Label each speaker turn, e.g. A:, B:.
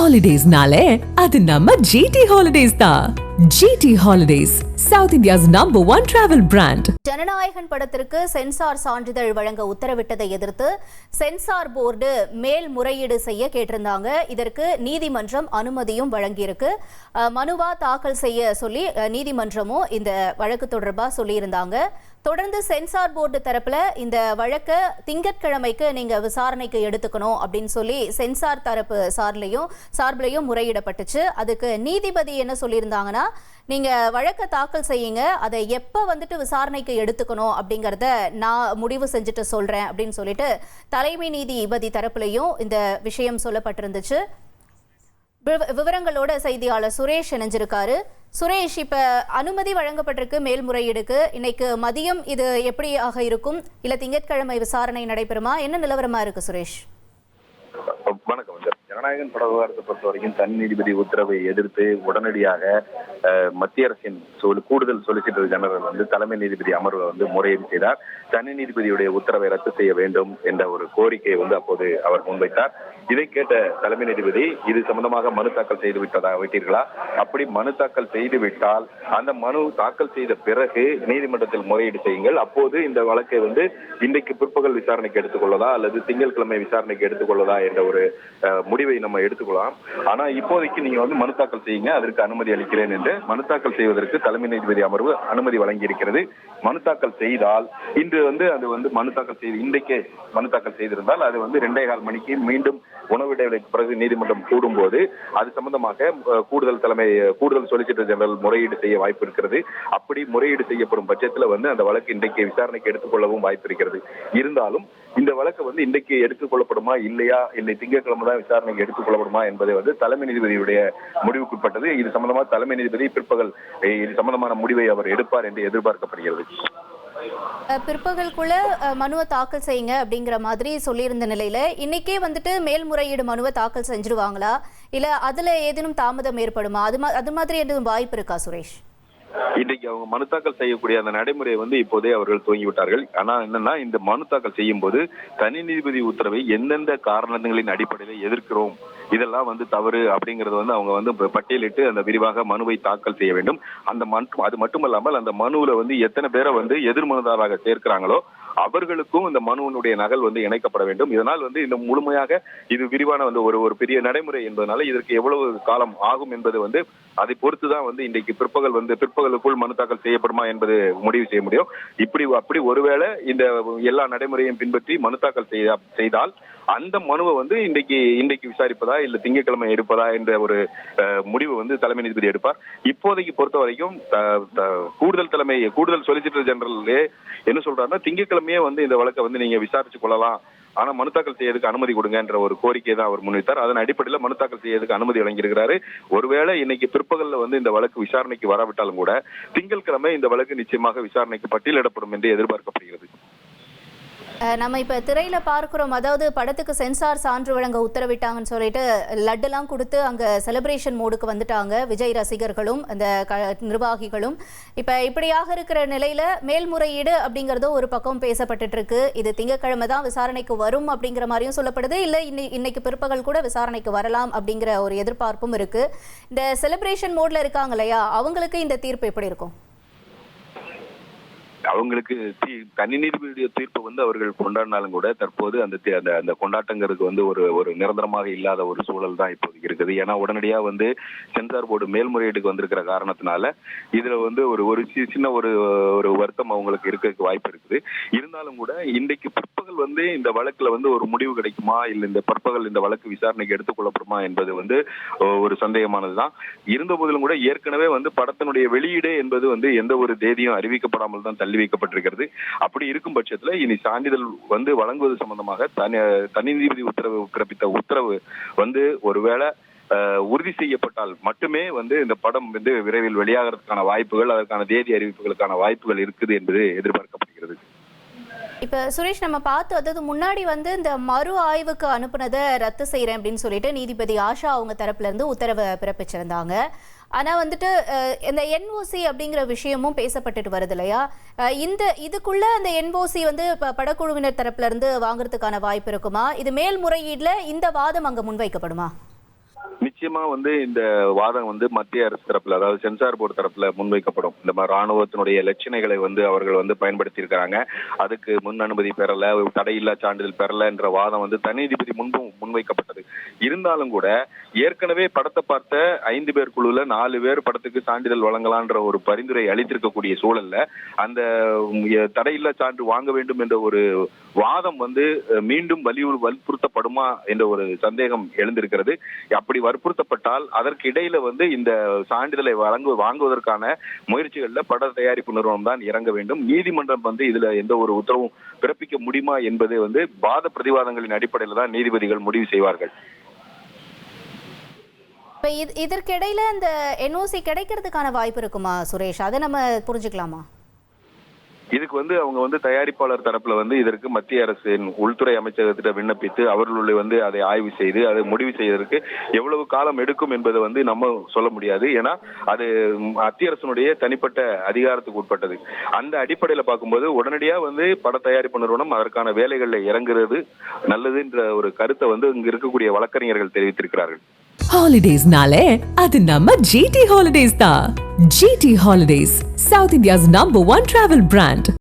A: ஹாலிடேஸ்னாலே அது நம்ம ஜிடி ஹாலிடேஸ் தான். GT Holidays, South India's #1 travel brand.
B: Jana Nayagan படத்திற்கு சென்சார் சான்றிதழ் வழங்க உத்தரவிட்டதை எதிர்த்து சென்சார் போர்டு மேல்முறையீடு செய்ய கேட்டிருந்தாங்க. இதற்கு நீதிமன்றம் அனுமதியும் வழங்கியிருக்கு. மனுவா தாக்கல் செய்ய சொல்லி நீதிமன்றமும் இந்த வழக்கு தொடர்பா சொல்லியிருந்தாங்க. தொடர்ந்து சென்சார் போர்டு தரப்புல இந்த வழக்கை திங்கட்கிழமைக்கு நீங்க விசாரணைக்கு எடுத்துக்கணும் அப்படின்னு சொல்லி சென்சார் தரப்பு சார்பிலையும் முறையிடப்பட்டுச்சு. அதுக்கு நீதிபதி என்ன சொல்லியிருந்தாங்கன்னா, நீங்க வழக்கை தாக்கல் செய்யுங்க, அதை எப்ப விசாரணைக்கு எடுத்துக்கணும் அப்படிங்கறத நான் முடிவு செஞ்சுட்டு சொல்றேன் அப்படின்னு சொல்லிட்டு தலைமை நீதிபதி தரப்புலையும் இந்த விஷயம் சொல்லப்பட்டிருந்துச்சு. விவரங்களோட செய்தியாளர் சுரேஷ் இணைஞ்சிருக்காரு. சுரேஷ், இப்ப அனுமதி வழங்கப்பட்டிருக்கு மேல்முறையீடுக்கு. இன்னைக்கு மதியம் இது எப்படி ஆக இருக்கும்? இல்ல திங்கட்கிழமை விசாரணை நடைபெறுமா? என்ன நிலவரமா இருக்கு சுரேஷ்?
C: வணக்கம். ஜனநாயகன் பட விவகாரத்தை பொறுத்த வரைக்கும் தனி நீதிபதி உத்தரவை எதிர்த்து உடனடியாக மத்திய அரசின் கூடுதல் சொலிசிட்டர் ஜெனரல் தலைமை நீதிபதி அமர்வு முறையீடு செய்தார். தனி நீதிபதியுடைய உத்தரவை ரத்து செய்ய வேண்டும் என்ற ஒரு கோரிக்கையை அப்போது அவர் முன்வைத்தார். இதை கேட்ட தலைமை நீதிபதி, இது சம்பந்தமாக மனு தாக்கல் செய்து விட்டீர்களா? அப்படி மனு தாக்கல் செய்து விட்டால் அந்த மனு தாக்கல் செய்த பிறகு நீதிமன்றத்தில் முறையீடு செய்யுங்கள். அப்போது இந்த வழக்கை இன்றைக்கு பிற்பகல் விசாரணைக்கு எடுத்துக்கொள்ளதா அல்லது திங்கட்கிழமை விசாரணைக்கு எடுத்துக்கொள்ளதா என்ற ஒரு முடிவை நம்ம எடுத்துக்கொள்ளலாம். ஆனா இப்போதைக்கு நீங்க மனு தாக்கல் செய்யுங்க, அதற்கு அனுமதி அளிக்கிறேன் என்று மனு தாக்கல் செய்வதற்கு தலைமை நீதிபதி அமர்வு அனுமதி வழங்கி இருக்கிறது. மனு தாக்கல் செய்தால் இன்று அது மனு தாக்கல் செய்து இன்றைக்கே மனு தாக்கல் செய்திருந்தால் அது 2:15 மணிக்கு மீண்டும் உணவு இடைவெளிக்கு பிறகு நீதிமன்றம் கூடும் போது அது சம்பந்தமாக கூடுதல் சொலிசிட்டர் ஜெனரல் முறையீடு செய்ய வாய்ப்பு இருக்கிறது. அப்படி முறையீடு செய்யப்படும் பட்சத்தில் அந்த வழக்கு இன்றைக்கு விசாரணைக்கு எடுத்துக்கொள்ளவும் வாய்ப்பு இருக்கிறது. இருந்தாலும் இந்த வழக்கு இன்றைக்கு எடுத்துக்கொள்ளப்படுமா இல்லையா, இல்லை திங்கட்கிழமை தான் விசாரணைக்கு எடுத்துக்கொள்ளப்படுமா என்பதை தலைமை நீதிபதியுடைய முடிவுக்குட்பட்டது. இது சம்பந்தமாக தலைமை நீதிபதி பிற்பகல் இது சம்பந்தமான முடிவை அவர் எடுப்பார் என்று எதிர்பார்க்கப்படுகிறது.
B: பிற்பகலுக்குள்ள மனுவை தாக்கல் செய்யுங்க அப்படிங்கிற மாதிரி சொல்லியிருந்த நிலையில இன்னைக்கே மேல்முறையீடு மனுவை தாக்கல் செஞ்சிருவாங்களா, இல்ல அதுல ஏதேனும் தாமதம் ஏற்படுமா? அது மாதிரி எதுவும் வாய்ப்பு இருக்கா சுரேஷ்?
C: இன்றைக்கு அவங்க மனு தாக்கல் செய்யக்கூடிய அந்த நடைமுறையை இப்போதே அவர்கள் துவங்கிவிட்டார்கள். ஆனா என்னன்னா, இந்த மனு தாக்கல் செய்யும் போது தனி நீதிபதி உத்தரவை எந்தெந்த காரணங்களின் அடிப்படையில் எதிர்க்கிறோம், இதெல்லாம் தவறு அப்படிங்கறது அவங்க பட்டியலிட்டு அந்த விரிவாக மனுவை தாக்கல் செய்ய வேண்டும். அது மட்டுமல்லாமல் அந்த மனுவுல எத்தனை பேரை எதிர் மனுதாரராக சேர்க்கிறாங்களோ அவர்களுக்கும் இந்த மனுவினுடைய நகல் இணைக்கப்பட வேண்டும். இதனால் இந்த முழுமையாக இது விரிவான ஒரு பெரிய நடைமுறை என்பதனால இதற்கு எவ்வளவு காலம் ஆகும் என்பது அதை பொறுத்துதான் இன்றைக்கு பிற்பகலுக்குள் மனு தாக்கல் செய்யப்படுமா என்பது முடிவு செய்ய முடியும். அப்படி ஒருவேளை இந்த எல்லா நடைமுறையும் பின்பற்றி மனு தாக்கல் செய்தால் அந்த மனுவை இன்றைக்கு விசாரிப்பதா இல்ல திங்கட்கிழமை எடுப்பதா என்ற ஒரு முடிவு தலைமை நீதிபதி எடுப்பார். இப்போதைக்கு பொறுத்த வரைக்கும் கூடுதல் சொலிசிட்டர் ஜெனரலே என்ன சொல்றாருன்னா, திங்கட்கிழமையே இந்த வழக்கை நீங்க விசாரிச்சு கொள்ளலாம், ஆனா மனு தாக்கல் செய்யறதுக்கு அனுமதி கொடுங்கன்ற ஒரு கோரிக்கை தான் அவர் முன்வைத்தார். அதன் அடிப்படையில் மனு தாக்கல் செய்யறதுக்கு அனுமதி வழங்கியிருக்கிறாரு. ஒருவேளை இன்னைக்கு பிற்பகல்ல இந்த வழக்கு விசாரணைக்கு வராவிட்டாலும் கூட திங்கட்கிழமை இந்த வழக்கு நிச்சயமாக விசாரணைக்கு பட்டியலிடப்படும் என்று எதிர்பார்க்கப்படுகிறது.
B: நம்ம இப்ப திரையில பார்க்கிறோம், அதாவது படத்துக்கு சென்சார் சான்று வழங்க உத்தரவிட்டாங்கன்னு சொல்லிட்டு லட்டெல்லாம் கொடுத்து அங்க செலிப்ரேஷன் மோடுக்கு வந்துட்டாங்க விஜய் ரசிகர்களும் அந்த நிர்வாகிகளும். இப்ப இப்படியாக இருக்கிற நிலையில மேல்முறையீடு அப்படிங்கறதோ ஒரு பக்கம் பேசப்பட்டு இருக்கு. இது திங்கட்கிழமை தான் விசாரணைக்கு வரும் அப்படிங்கிற மாதிரியும் சொல்லப்படுது. இல்ல இன்னைக்கு பிற்பகல் கூட விசாரணைக்கு வரலாம் அப்படிங்கிற ஒரு எதிர்பார்ப்பும் இருக்கு. இந்த செலிப்ரேஷன் மோட்ல இருக்காங்க இல்லையா, அவங்களுக்கு இந்த தீர்ப்பு எப்படி இருக்கும்?
C: அவங்களுக்கு தனி நீதிபதியுடைய தீர்ப்பு அவர்கள் கொண்டாடினாலும் கூட தற்போது அந்த கொண்டாட்டங்களுக்கு ஒரு நிரந்தரமாக இல்லாத ஒரு சூழல் தான் இப்போது இருக்குது. ஏன்னா உடனடியா சென்சார் போர்டு மேல்முறையீடுக்கு வந்திருக்கிற காரணத்தினால இதுல ஒரு சின்ன ஒரு வருத்தம் அவங்களுக்கு இருக்க வாய்ப்பு இருக்குது. இருந்தாலும் கூட இன்றைக்கு பிற்பகல் இந்த வழக்குல ஒரு முடிவு கிடைக்குமா, இல்ல இந்த பிற்பகல் இந்த வழக்கு விசாரணைக்கு எடுத்துக்கொள்ளப்படுமா என்பது ஒரு சந்தேகமானதுதான். இருந்த போதிலும் கூட ஏற்கனவே படத்தினுடைய வெளியீடு என்பது எந்த ஒரு தேதியும் அறிவிக்கப்படாமல் தான் தள்ளி வைக்கப்பட்டிருக்கிறது. அப்படி இருக்கும் பட்சத்துல இனி சான்றிதழ் வழங்குவது சம்பந்தமாக தனி நீதிபதி பிறப்பித்த உத்தரவு ஒருவேளை உறுதி செய்யப்பட்டால் மட்டுமே இந்த படம் விரைவில் வெளியாகிறதுக்கான வாய்ப்புகள், அதற்கான தேதி அறிவிப்புகளுக்கான வாய்ப்புகள் இருக்குது என்பது எதிர்பார்க்கப்படுகிறது.
B: இப்ப சுரேஷ், நம்ம பார்த்து அதாவது முன்னாடி இந்த மறு ஆய்வுக்கு அனுப்புனதை ரத்து செய்யறேன் அப்படின்னு சொல்லிட்டு நீதிபதி ஆஷா அவங்க தரப்புல இருந்து உத்தரவை பிறப்பிச்சிருந்தாங்க. ஆனா இந்த என்ஓசி அப்படிங்கிற விஷயமும் பேசப்பட்டுட்டு வருது இல்லையா, இதுக்குள்ள அந்த என்ஓசி படக்குழுவினர் தரப்புல இருந்து வாங்குறதுக்கான வாய்ப்பு இருக்குமா? இது மேல்முறையீடுல இந்த வாதம் அங்க முன்வைக்கப்படுமா?
C: நிச்சயமா வந்து இந்த வாதம் வந்து மத்திய அரசு தரப்புல, அதாவது சென்சார் போர்டு தரப்புல முன்வைக்கப்படும். இந்த மாதிரி ராணுவத்தினுடைய லட்சணைகளை வந்து அவர்கள் வந்து பயன்படுத்தி இருக்காங்க, அதுக்கு முன் அனுமதி பெறல, தடையில்லா சான்றிதழ் பெறல என்ற வாதம் வந்து தனி நீதிபதி முன்பும் முன்வைக்கப்பட்டது. இருந்தாலும் கூட ஏற்கனவே படத்தை பார்த்த 5 பேர் குழுல 4 பேர் படத்துக்கு சான்றிதழ் வழங்கலான்ற ஒரு பரிந்துரை அளித்திருக்கக்கூடிய சூழல்ல அந்த தடையில்லா சான்று வாங்க வேண்டும் என்ற ஒரு வாதம் வந்து மீண்டும் வற்புறுத்தப்படுமா என்ற ஒரு சந்தேகம் எழுந்திருக்கிறது. அப்படி வற்புறுத்தப்பட்டால் அதற்கு இடையில வந்து இந்த சான்றிதழை வாங்குவதற்கான முயற்சிகள்ல பட தயாரிப்பு நிறுவனம் தான் இறங்க வேண்டும். நீதிமன்றம் வந்து இதுல எந்த ஒரு உத்தரவும் பிறப்பிக்க முடியுமா என்பது வந்து வாத பிரதிவாதங்களின் அடிப்படையில் தான் நீதிபதிகள் முடிவு செய்வார்கள்.
B: இப்ப இதற்கிடையில இந்த என்ஓசி கிடைக்கிறதுக்கான வாய்ப்பு இருக்குமா சுரேஷ்? அதை நம்ம புரிஞ்சுக்கலாமா?
C: இதுக்கு வந்து அவங்க வந்து தயாரிப்பாளர் தரப்புல வந்து இதற்கு மத்திய அரசின் உள்துறை அமைச்சகத்திட்ட விண்ணப்பித்து அவர்களுடைய வந்து அதை ஆய்வு செய்து அதை முடிவு செய்வதற்கு எவ்வளவு காலம் எடுக்கும் என்பதை வந்து நம்ம சொல்ல முடியாது. ஏன்னா அது மத்திய அரசினுடைய தனிப்பட்ட அதிகாரத்துக்கு உட்பட்டது. அந்த அடிப்படையில பார்க்கும்போது உடனடியா வந்து பட தயாரிப்பு நிறுவனம் அதற்கான வேலைகளில் இறங்குறது நல்லதுன்ற ஒரு கருத்தை வந்து இங்க இருக்கக்கூடிய வழக்கறிஞர்கள் தெரிவித்திருக்கிறார்கள்.
A: ஹாலிடேஸ்னாலே அது நம்ம GT Holidays தான். GT Holidays, South India's #1 travel brand.